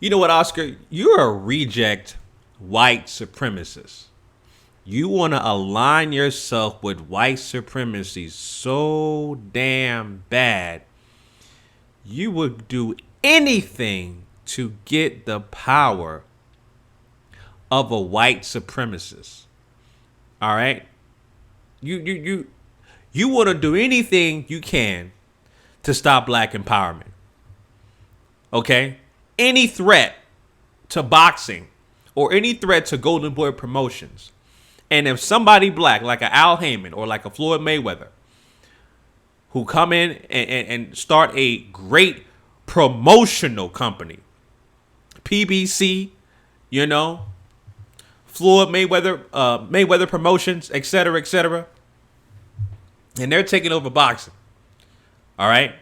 You know what, Oscar? You're a reject white supremacist. You want to align yourself with white supremacy so damn bad, you would do anything to get the power of a white supremacist. All right? You want to do anything you can to stop black empowerment. Okay? Any threat to boxing or any threat to Golden Boy Promotions. And if somebody black, like a Al Haymon or like a Floyd Mayweather, who come in and start a great promotional company, PBC, you know, Floyd Mayweather Promotions, etc., and they're taking over boxing. All right,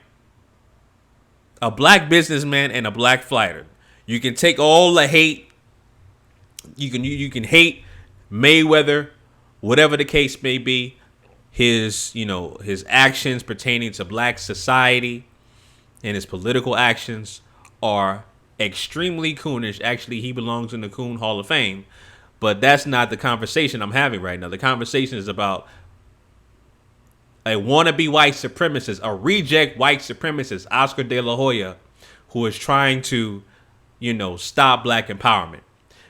a black businessman and a black fighter. You can take all the hate. You can hate Mayweather, whatever the case may be. His actions pertaining to black society and his political actions are extremely coonish. Actually, he belongs in the Coon Hall of Fame. But that's not the conversation I'm having right now. The conversation is about a wannabe white supremacist, a reject white supremacist, Oscar De La Hoya, who is trying to, stop black empowerment.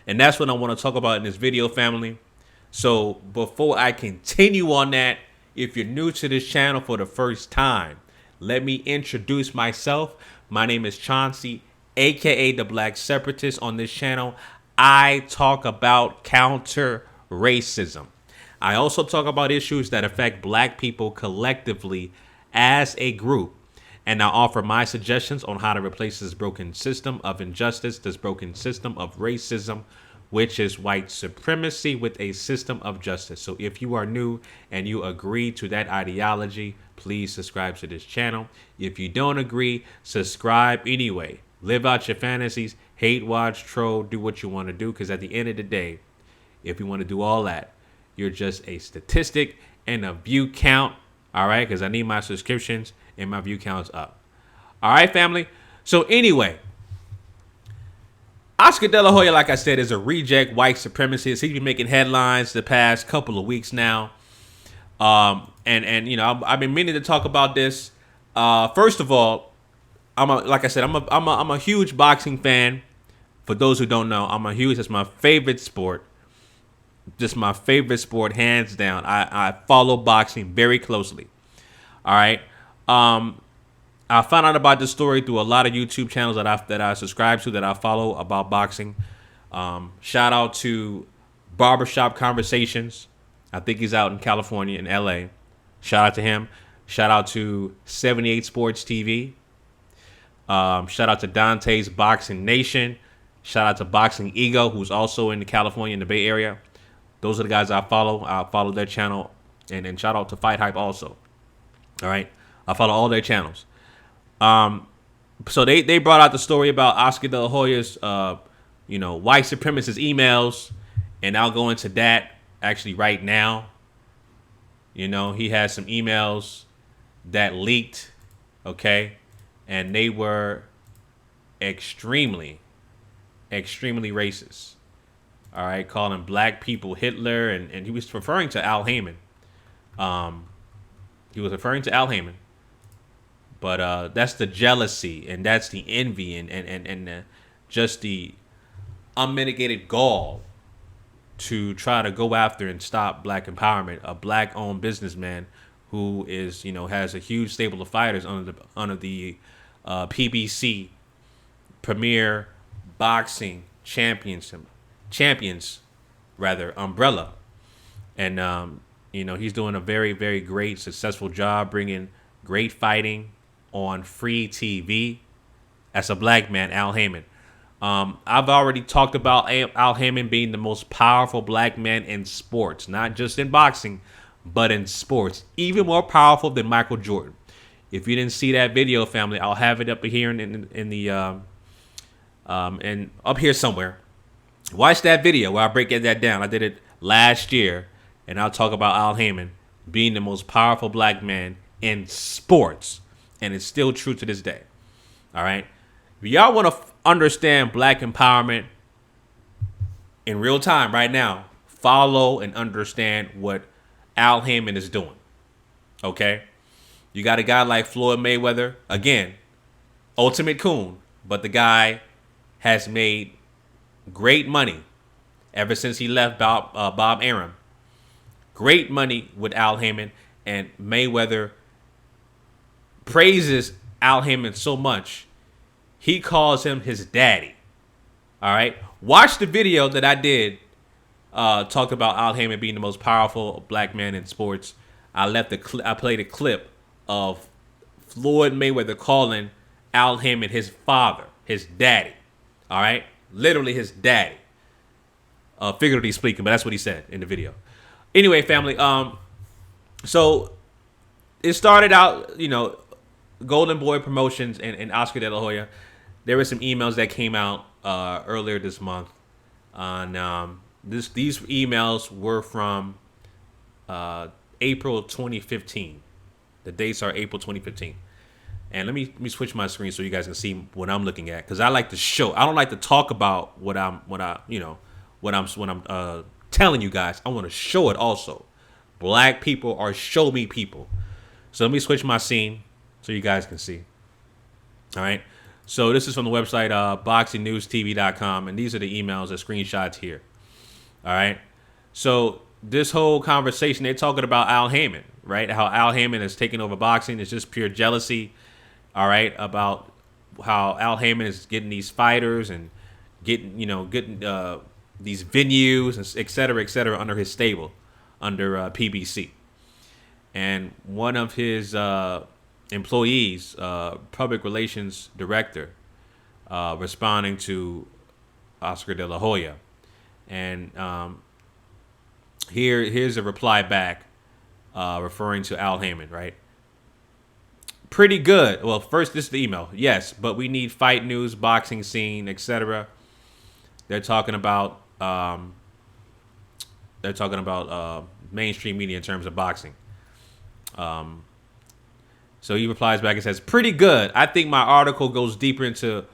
And that's what I want to talk about in this video, family. So before I continue on that, if you're new to this channel for the first time, let me introduce myself. My name is Chauncey, aka the Black Separatist. On this channel, I talk about counter racism. I also talk about issues that affect black people collectively as a group. And I offer my suggestions on how to replace this broken system of injustice, this broken system of racism, which is white supremacy, with a system of justice. So if you are new and you agree to that ideology, please subscribe to this channel. If you don't agree, subscribe anyway. Live out your fantasies, hate, watch, troll, do what you want to do. Because at the end of the day, if you want to do all that, you're just a statistic and a view count. All right, because I need my subscriptions and my view counts up. All right, family. So anyway, Oscar De La Hoya, like I said, is a reject white supremacist. He's been making headlines the past couple of weeks now. I've been meaning to talk about this. First of all, I'm a huge boxing fan. For those who don't know, it's my favorite sport. Just my favorite sport, hands down. I follow boxing very closely. All right. I found out about this story through a lot of YouTube channels that I subscribe to, that I follow, about boxing. Shout out to Barbershop Conversations. I think he's out in California, in LA. Shout out to him. Shout out to 78 Sports TV. Shout out to Dante's Boxing Nation. Shout out to Boxing Ego, who's also in California, in the Bay Area. Those are the guys I follow. I follow their channel. And shout out to Fight Hype also. All right. I follow all their channels. So they brought out the story about Oscar De La Hoya's, white supremacist emails. And I'll go into that actually right now. He has some emails that leaked. Okay. And they were extremely, extremely racist. All right. Calling black people Hitler. And he was referring to Al Haymon. But that's the jealousy, and that's the envy, and just the unmitigated gall to try to go after and stop black empowerment. A black-owned businessman who is, has a huge stable of fighters under the PBC, Premier Boxing Champions umbrella, and he's doing a very, very great, successful job bringing great fighting on free TV. As a black man, Al Haymon. I've already talked about Al Haymon being the most powerful black man in sports, not just in boxing, but in sports. Even more powerful than Michael Jordan. If you didn't see that video, family, I'll have it up here and up here somewhere. Watch that video where I break that down. I did it last year, and I'll talk about Al Haymon being the most powerful black man in sports. And it's still true to this day. All right. If y'all want to understand black empowerment in real time right now, follow and understand what Al Haymon is doing. Okay? You got a guy like Floyd Mayweather, again, ultimate coon, but the guy has made great money ever since he left Bob Arum. Great money with Al Haymon, and Mayweather praises Al Haymon so much, he calls him his daddy. All right? Watch the video that I did talked about Al Haymon being the most powerful black man in sports. I played a clip of Floyd Mayweather calling Al Haymon his father, his daddy. All right? Literally his daddy. Figuratively speaking, but that's what he said in the video. Anyway, family, so it started out, Golden Boy Promotions and Oscar De La Hoya. There were some emails that came out earlier this month. On these emails were from April 2015. The dates are April 2015. And let me switch my screen so you guys can see what I'm looking at, because I like to show. I don't like to talk about what I'm telling you guys. I want to show it also. Black people are show me people. So let me switch my scene so you guys can see. All right. So this is from the website boxingnewstv.com, and these are the emails, the screenshots here. All right. So this whole conversation, they're talking about Al Haymon, right? How Al Haymon is taking over boxing. It's just pure jealousy. All right. About how Al Haymon is getting these fighters and getting these venues, and et cetera, under his stable, under PBC. And one of his employees, public relations director, responding to Oscar De La Hoya. And here's a reply back referring to Al Haymon, right? Pretty good. Well, first, this is the email. Yes, but we need fight news, boxing scene, etc. They're talking about mainstream media in terms of boxing. So he replies back and says, pretty good. I think my article goes deeper into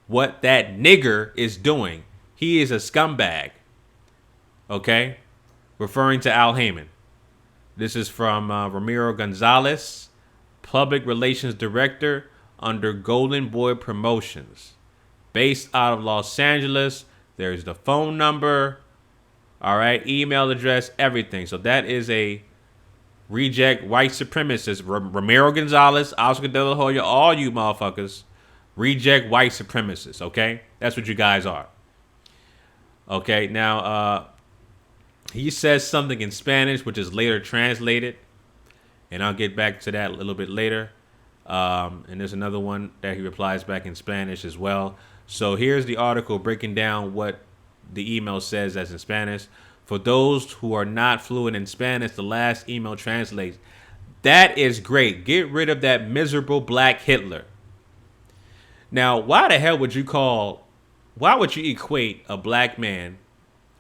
what that nigger is doing. He is a scumbag. Okay? Referring to Al Haymon. This is from Ramiro Gonzalez, Public Relations Director under Golden Boy Promotions. Based out of Los Angeles. There's the phone number. All right. Email address, everything. So that is a reject white supremacist. Ramiro Gonzalez, Oscar De La Hoya, all you motherfuckers. Reject white supremacists. Okay. That's what you guys are. Okay. Now, he says something in Spanish, which is later translated. And I'll get back to that a little bit later. And there's another one that he replies back in Spanish as well. So here's the article breaking down what the email says as in Spanish. For those who are not fluent in Spanish, the last email translates. That is great. Get rid of that miserable black Hitler. Now, why the hell would you equate a black man,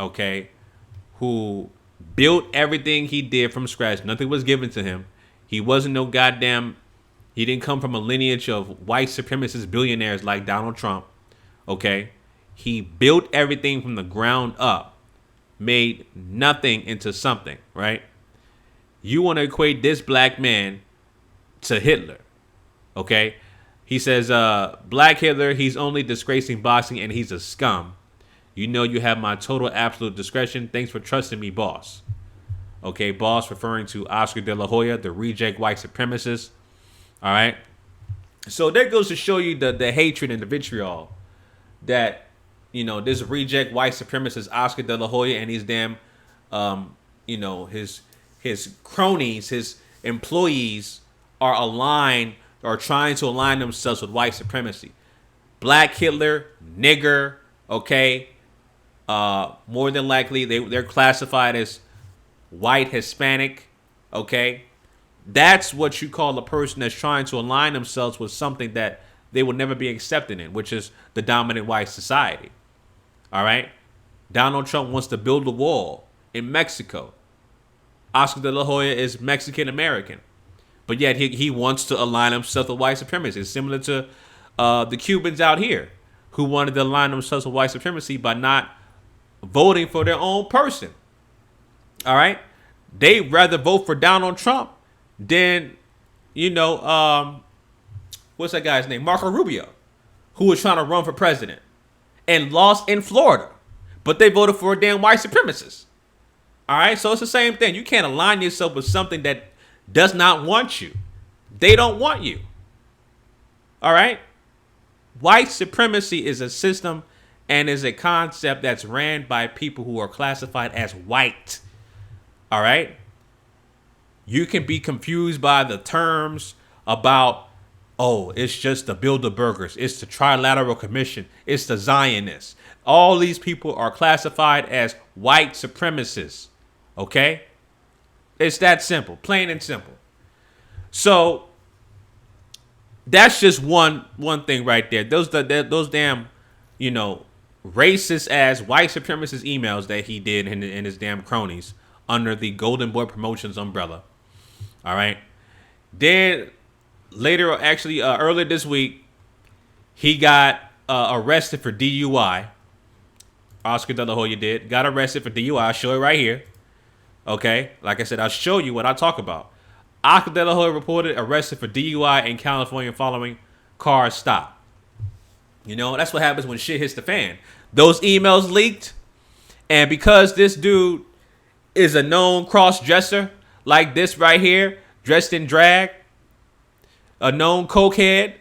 okay, who built everything he did from scratch? Nothing was given to him. He wasn't no goddamn, he didn't come from a lineage of white supremacist billionaires like Donald Trump. Okay, he built everything from the ground up, made nothing into something, right? You want to equate this black man to Hitler, okay? He says, black Hitler, he's only disgracing boxing and he's a scum. You know you have my total absolute discretion. Thanks for trusting me, boss. Okay, boss referring to Oscar De La Hoya, the reject white supremacist. All right. So that goes to show you the hatred and the vitriol that, this reject white supremacist Oscar De La Hoya and his damn, his cronies, his employees are aligned or trying to align themselves with white supremacy. Black Hitler, nigger, okay. More than likely they're classified as white Hispanic, okay. That's what you call a person that's trying to align themselves with something that they will never be accepted in, which is the dominant white society. All right? Donald Trump wants to build a wall in Mexico. Oscar De La Hoya is Mexican American. But yet he wants to align himself with white supremacy. It's similar to the Cubans out here who wanted to align themselves with white supremacy by not voting for their own person. All right. They rather vote for Donald Trump than, what's that guy's name? Marco Rubio, who was trying to run for president and lost in Florida. But they voted for a damn white supremacist. All right. So it's the same thing. You can't align yourself with something that does not want you. They don't want you. All right. White supremacy is a system and is a concept that's ran by people who are classified as white. All right. You can be confused by the terms about, oh, it's just the Bilderbergers. It's the Trilateral Commission. It's the Zionists. All these people are classified as white supremacists. Okay. It's that simple, plain and simple. So that's just one thing right there. Those damn, racist ass white supremacist emails that he did in his damn cronies under the Golden Boy Promotions umbrella. All right. Then later, actually, earlier this week, he got arrested for DUI. Oscar De La Hoya got arrested for DUI. I'll show it right here. Okay. Like I said, I'll show you what I talk about. Oscar De La Hoya reported arrested for DUI in California following car stop. That's what happens when shit hits the fan. Those emails leaked. And because this dude is a known cross-dresser, like this right here, dressed in drag, a known cokehead,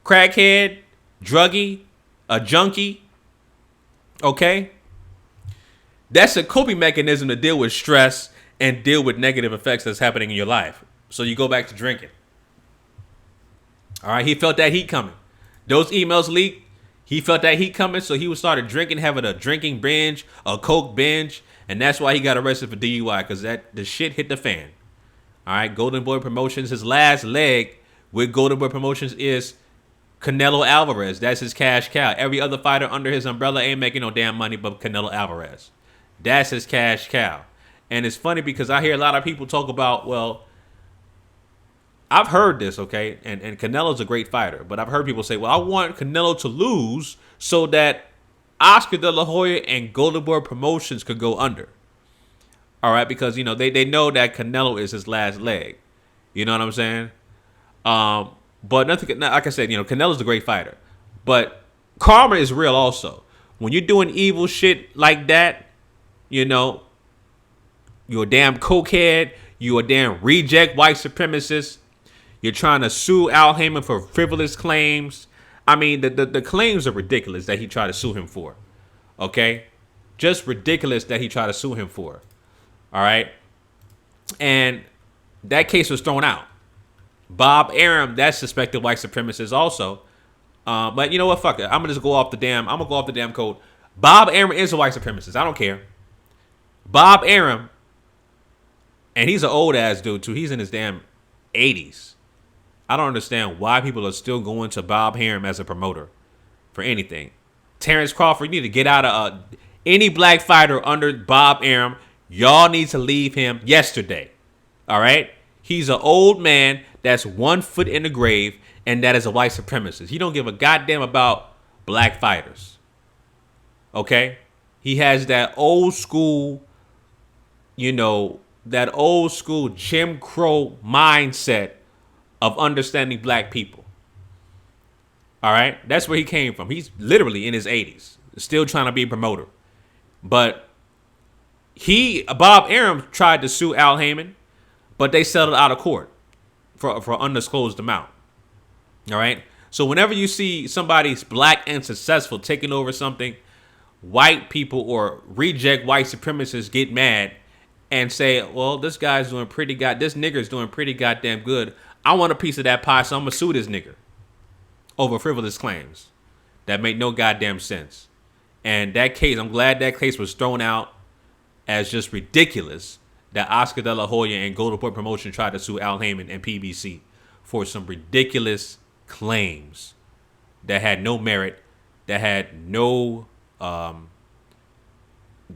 crackhead, druggie, a junkie, okay? That's a coping mechanism to deal with stress and deal with negative effects that's happening in your life. So you go back to drinking. All right, he felt that heat coming. Those emails leaked. He felt that heat coming, so he started drinking, having a drinking binge, a coke binge, and that's why he got arrested for DUI, because the shit hit the fan. All right, Golden Boy Promotions, his last leg with Golden Boy Promotions is Canelo Alvarez. That's his cash cow. Every other fighter under his umbrella ain't making no damn money but Canelo Alvarez. That's his cash cow. And it's funny because I hear a lot of people talk about, well, I've heard this, okay, and Canelo's a great fighter, but I've heard people say, well, I want Canelo to lose so that Oscar De La Hoya and Golden Boy Promotions could go under. All right, because, they know that Canelo is his last leg. You know what I'm saying? But nothing, like I said, Canelo's a great fighter. But karma is real also. When you're doing evil shit like that, you're a damn cokehead, you're a damn reject white supremacist. You're trying to sue Al Haymon for frivolous claims. I mean, the claims are ridiculous that he tried to sue him for. Okay? Just ridiculous that he tried to sue him for. All right? And that case was thrown out. Bob Arum, that's suspected white supremacist also. But you know what? Fuck it. I'm gonna go off the damn code. Bob Arum is a white supremacist. I don't care. Bob Arum, and he's an old ass dude too. He's in his damn 80s. I don't understand why people are still going to Bob Arum as a promoter for anything. Terrence Crawford, you need to get out of any black fighter under Bob Arum. Y'all need to leave him yesterday. All right? He's an old man that's 1 foot in the grave, and that is a white supremacist. He don't give a goddamn about black fighters. Okay? He has that old school, that old school Jim Crow mindset of understanding black people. All right? That's where he came from. He's literally in his 80s, still trying to be a promoter. But Bob Arum tried to sue Al Haymon, but they settled out of court for undisclosed amount. All right? So whenever you see somebody's black and successful taking over something, white people or reject white supremacists get mad and say, well, this nigger's doing pretty goddamn good. I want a piece of that pie, so I'm going to sue this nigger over frivolous claims that make no goddamn sense. And that case, I'm glad that case was thrown out as just ridiculous that Oscar De La Hoya and Golden Boy Promotion tried to sue Al Haymon and PBC for some ridiculous claims that had no merit, that had no,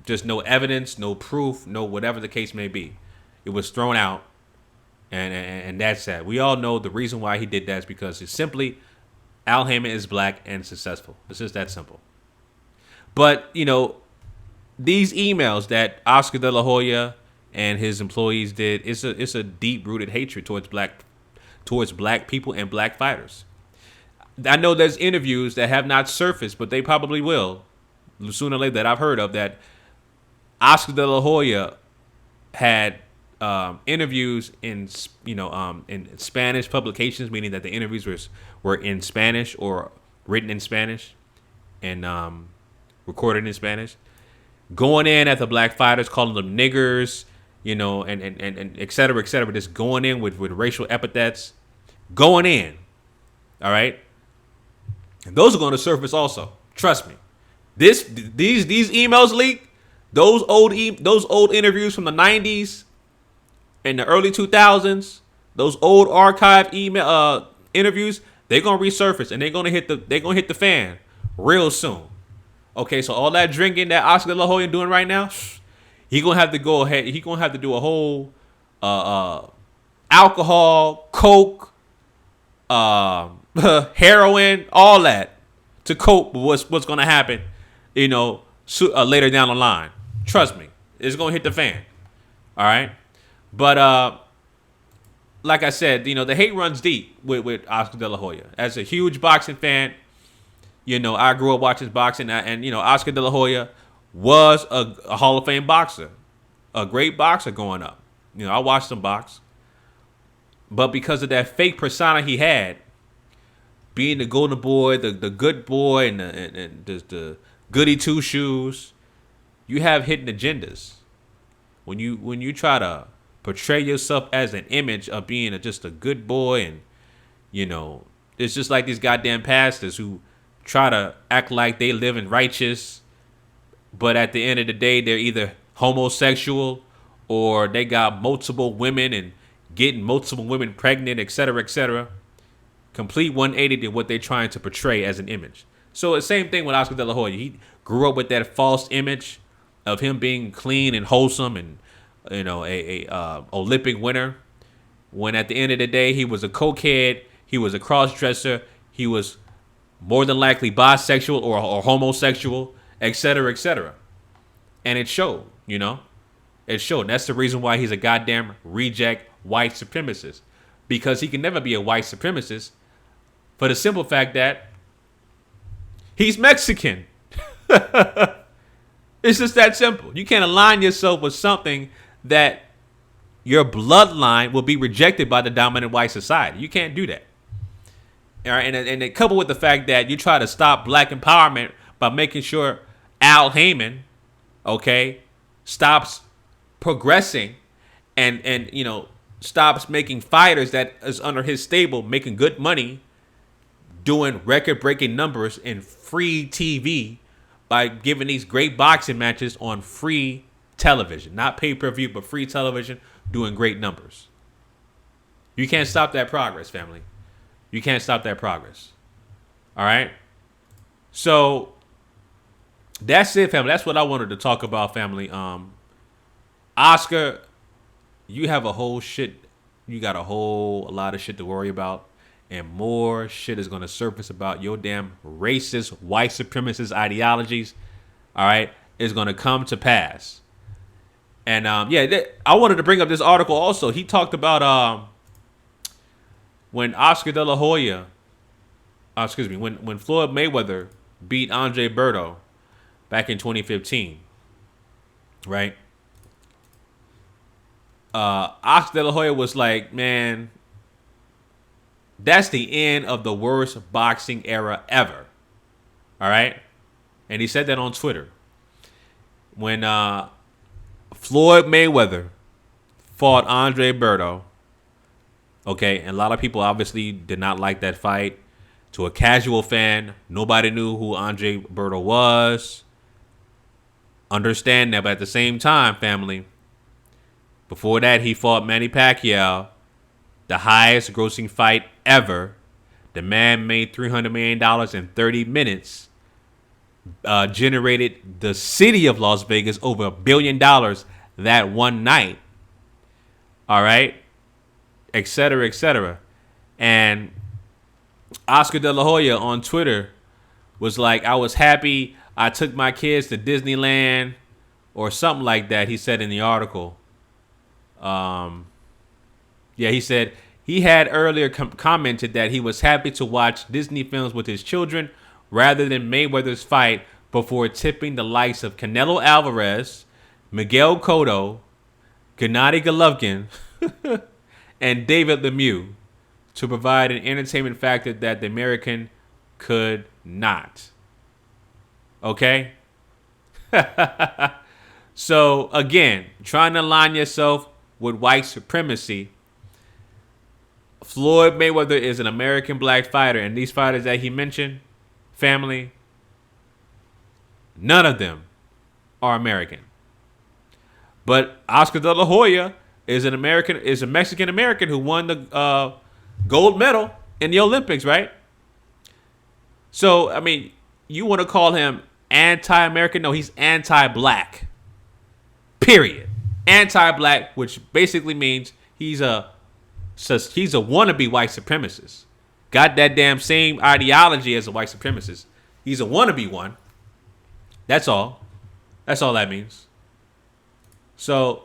just no evidence, no proof, no whatever the case may be. It was thrown out. And that's sad. We all know the reason why he did that is because it's simply Al Haymon is black and successful. It's just that simple. But, these emails that Oscar De La Hoya and his employees did, it's a deep-rooted hatred towards black people and black fighters. I know there's interviews that have not surfaced, but they probably will sooner or later that I've heard of, that Oscar De La Hoya had interviews in Spanish publications, meaning that the interviews were in Spanish or written in Spanish and recorded in Spanish, going in at the black fighters, calling them niggers, and et cetera, just going in with racial epithets, going in. All right. And those are going to surface also. Trust me. These emails leaked, those old interviews from the 90s and the early 2000s, those old archive email interviews, they're going to resurface and they're going to hit the fan real soon. Okay, so all that drinking that Oscar De La Hoya doing right now, he gonna have to go ahead. He gonna have to do a whole alcohol, coke, heroin, all that to cope with what's gonna happen. Later down the line. Trust me, it's gonna hit the fan. All right, but like I said, the hate runs deep with Oscar De La Hoya. As a huge boxing fan. I grew up watching boxing, and Oscar De La Hoya was a Hall of Fame boxer, a great boxer growing up. I watched him box, but because of that fake persona he had, being the golden boy, the good boy, and the goody two shoes, you have hidden agendas. When you try to portray yourself as an image of being just a good boy, and it's just like these goddamn pastors who try to act like they live in righteous, but at the end of the day, they're either homosexual or they got multiple women and getting multiple women pregnant, et cetera, complete 180 to what they're trying to portray as an image. So the same thing with Oscar De La Hoya. He grew up with that false image of him being clean and wholesome and, a Olympic winner, when at the end of the day, he was a cokehead, he was a cross-dresser, he was more than likely bisexual or homosexual, et cetera. And it showed, It showed. And that's the reason why he's a goddamn reject white supremacist. Because he can never be a white supremacist for the simple fact that he's Mexican. It's just that simple. You can't align yourself with something that your bloodline will be rejected by the dominant white society. You can't do that. All right, and it coupled with the fact that you try to stop black empowerment by making sure Al Haymon, stops progressing and stops making fighters that is under his stable making good money, doing record-breaking numbers in free TV by giving these great boxing matches on free television, not pay-per-view, but free television, doing great numbers. You can't stop that progress, family. You can't stop that progress. All right? So that's it, family. That's what I wanted to talk about, family. Oscar, you have a got a lot of shit to worry about. And more shit is going to surface about your damn racist, white supremacist ideologies. All right? It's going to come to pass. And I wanted to bring up this article also. He talked about when Oscar De La Hoya, when Floyd Mayweather beat Andre Berto back in 2015, right? Oscar De La Hoya was like, man, that's the end of the worst boxing era ever. All right? And he said that on Twitter. When Floyd Mayweather fought Andre Berto, and a lot of people obviously did not like that fight. To a casual fan, nobody knew who Andre Berto was. Understand that, but at the same time, family, before that, he fought Manny Pacquiao, the highest grossing fight ever. The man made $300 million in 30 minutes, generated the city of Las Vegas over $1 billion that one night. All right? Et cetera, et cetera. And Oscar De La Hoya on Twitter was like, I was happy I took my kids to Disneyland or something like that. He said in the article. Yeah, he said he had earlier commented that he was happy to watch Disney films with his children rather than Mayweather's fight before tipping the likes of Canelo Alvarez, Miguel Cotto, Gennady Golovkin, and David Lemieux to provide an entertainment factor that the American could not. Okay? So, again, trying to align yourself with white supremacy. Floyd Mayweather is an American black fighter, and these fighters that he mentioned, family, none of them are American. But Oscar De La Hoya is a Mexican American who won the gold medal in the Olympics, right? So, I mean, you want to call him anti-American? No, he's anti-black. Period. Anti-black, which basically means he's a wannabe white supremacist. Got that damn same ideology as a white supremacist. He's a wannabe one. That's all. That's all that means. So,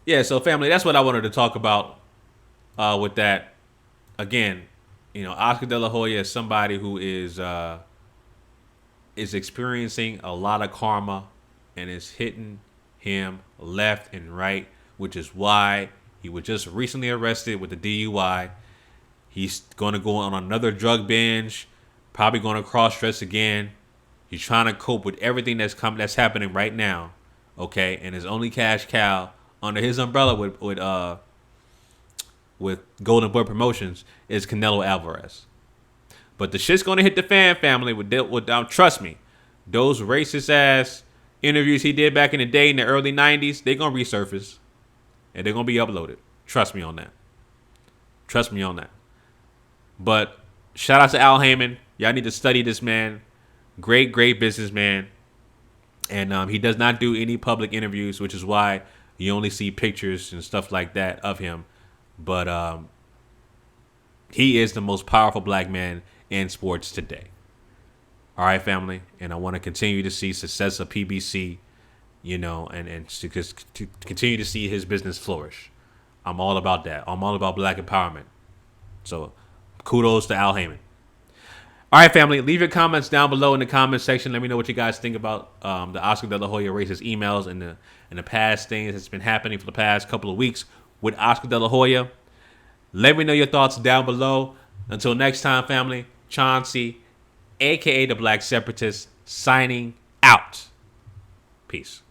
yeah, so family, that's what I wanted to talk about with that. Again, Oscar De La Hoya is somebody who is experiencing a lot of karma and is hitting him left and right, which is why he was just recently arrested with the DUI. He's going to go on another drug binge, probably going to cross-dress again. He's trying to cope with everything that's happening right now, okay? And his only cash cow under his umbrella with Golden Boy Promotions is Canelo Alvarez. But the shit's gonna hit the fan, family. Trust me, those racist ass interviews he did back in the day in the early '90s, they're gonna resurface and they're gonna be uploaded. Trust me on that. Trust me on that. But shout out to Al Haymon. Y'all need to study this man. Great businessman. And he does not do any public interviews, which is why you only see pictures and stuff like that of him. But he is the most powerful black man in sports today. All right, family. And I want to continue to see success of PBC, and to continue to see his business flourish. I'm all about that. I'm all about black empowerment. So kudos to Al Haymon. All right, family, leave your comments down below in the comment section. Let me know what you guys think about the Oscar De La Hoya racist emails and the past things that's been happening for the past couple of weeks with Oscar De La Hoya. Let me know your thoughts down below. Until next time, family, Chauncey, a.k.a. the Black Separatist, signing out. Peace.